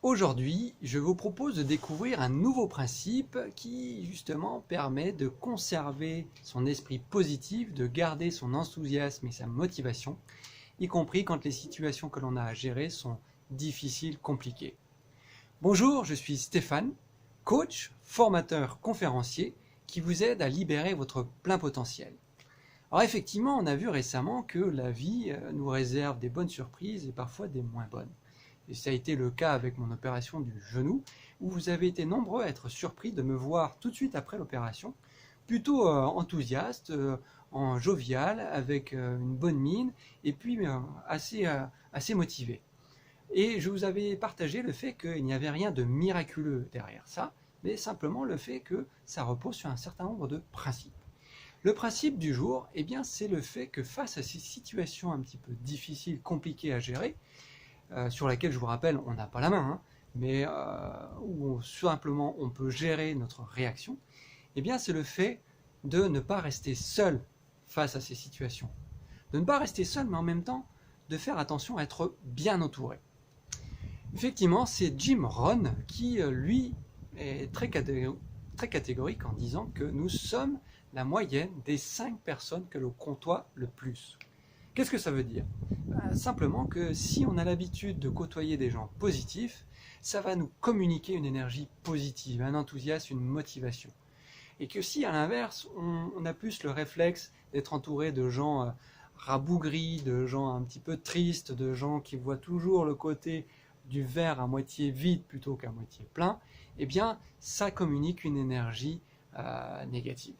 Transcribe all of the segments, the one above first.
Aujourd'hui, je vous propose de découvrir un nouveau principe qui justement permet de conserver son esprit positif, de garder son enthousiasme et sa motivation, y compris quand les situations que l'on a à gérer sont difficiles, compliquées. Bonjour, je suis Stéphane, coach, formateur, conférencier, qui vous aide à libérer votre plein potentiel. Alors effectivement, on a vu récemment que la vie nous réserve des bonnes surprises et parfois des moins bonnes. Et ça a été le cas avec mon opération du genou, où vous avez été nombreux à être surpris de me voir tout de suite après l'opération, plutôt enthousiaste, en jovial, avec une bonne mine, et puis assez motivé. Et je vous avais partagé le fait qu'il n'y avait rien de miraculeux derrière ça, mais simplement le fait que ça repose sur un certain nombre de principes. Le principe du jour, eh bien, c'est le fait que face à ces situations un petit peu difficiles, compliquées à gérer, sur laquelle je vous rappelle on n'a pas la main, mais où simplement on peut gérer notre réaction, eh bien c'est le fait de ne pas rester seul face à ces situations. De ne pas rester seul, mais en même temps de faire attention à être bien entouré. Effectivement, c'est Jim Rohn qui, lui, est très catégorique en disant que nous sommes la moyenne des 5 personnes que l'on côtoie le plus. Qu'est-ce que ça veut dire ? Simplement que si on a l'habitude de côtoyer des gens positifs, ça va nous communiquer une énergie positive, un enthousiasme, une motivation. Et que si à l'inverse, on a plus le réflexe d'être entouré de gens rabougris, de gens un petit peu tristes, de gens qui voient toujours le côté du verre à moitié vide plutôt qu'à moitié plein, eh bien ça communique une énergie négative.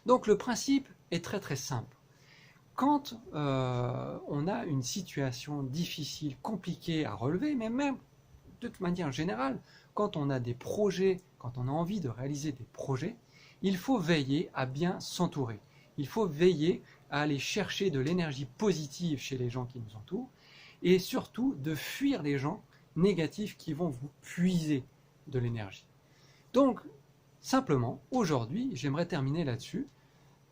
Donc le principe est très très simple. Quand on a une situation difficile, compliquée à relever, mais même de manière générale, quand on a des projets, quand on a envie de réaliser des projets, il faut veiller à bien s'entourer. Il faut veiller à aller chercher de l'énergie positive chez les gens qui nous entourent et surtout de fuir les gens négatifs qui vont vous puiser de l'énergie. Donc, simplement, aujourd'hui, j'aimerais terminer là-dessus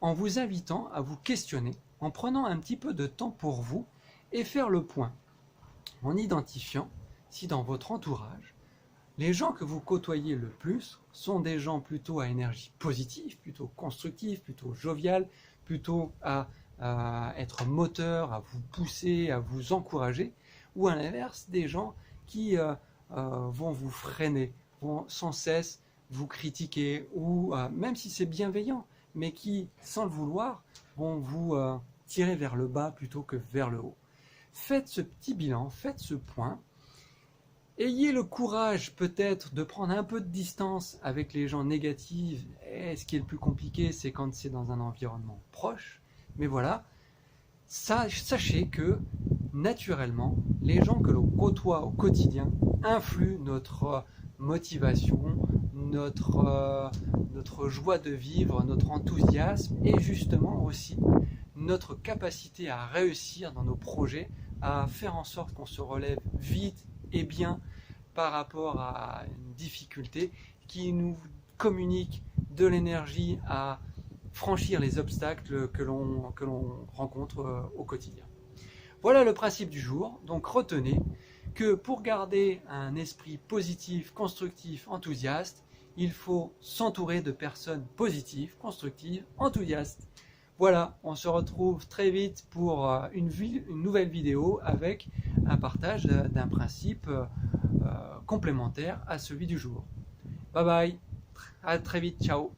en vous invitant à vous questionner, en prenant un petit peu de temps pour vous et faire le point, en identifiant si dans votre entourage, les gens que vous côtoyez le plus sont des gens plutôt à énergie positive, plutôt constructive, plutôt joviale, plutôt à être moteur, à vous pousser, à vous encourager, ou à l'inverse, des gens qui vont vous freiner, vont sans cesse vous critiquer, ou même si c'est bienveillant, mais qui, sans le vouloir, vont vous tirer vers le bas plutôt que vers le haut. Faites ce petit bilan, faites ce point. Ayez le courage peut-être de prendre un peu de distance avec les gens négatifs. Et ce qui est le plus compliqué, c'est quand c'est dans un environnement proche. Mais voilà, sachez que naturellement, les gens que l'on côtoie au quotidien influent notre motivation, notre joie de vivre, notre enthousiasme et justement aussi notre capacité à réussir dans nos projets, à faire en sorte qu'on se relève vite et bien par rapport à une difficulté qui nous communique de l'énergie à franchir les obstacles que l'on rencontre au quotidien. Voilà le principe du jour. Donc retenez que pour garder un esprit positif, constructif, enthousiaste, il faut s'entourer de personnes positives, constructives, enthousiastes. Voilà, on se retrouve très vite pour une nouvelle vidéo avec un partage d'un principe complémentaire à celui du jour. Bye bye, à très vite, ciao.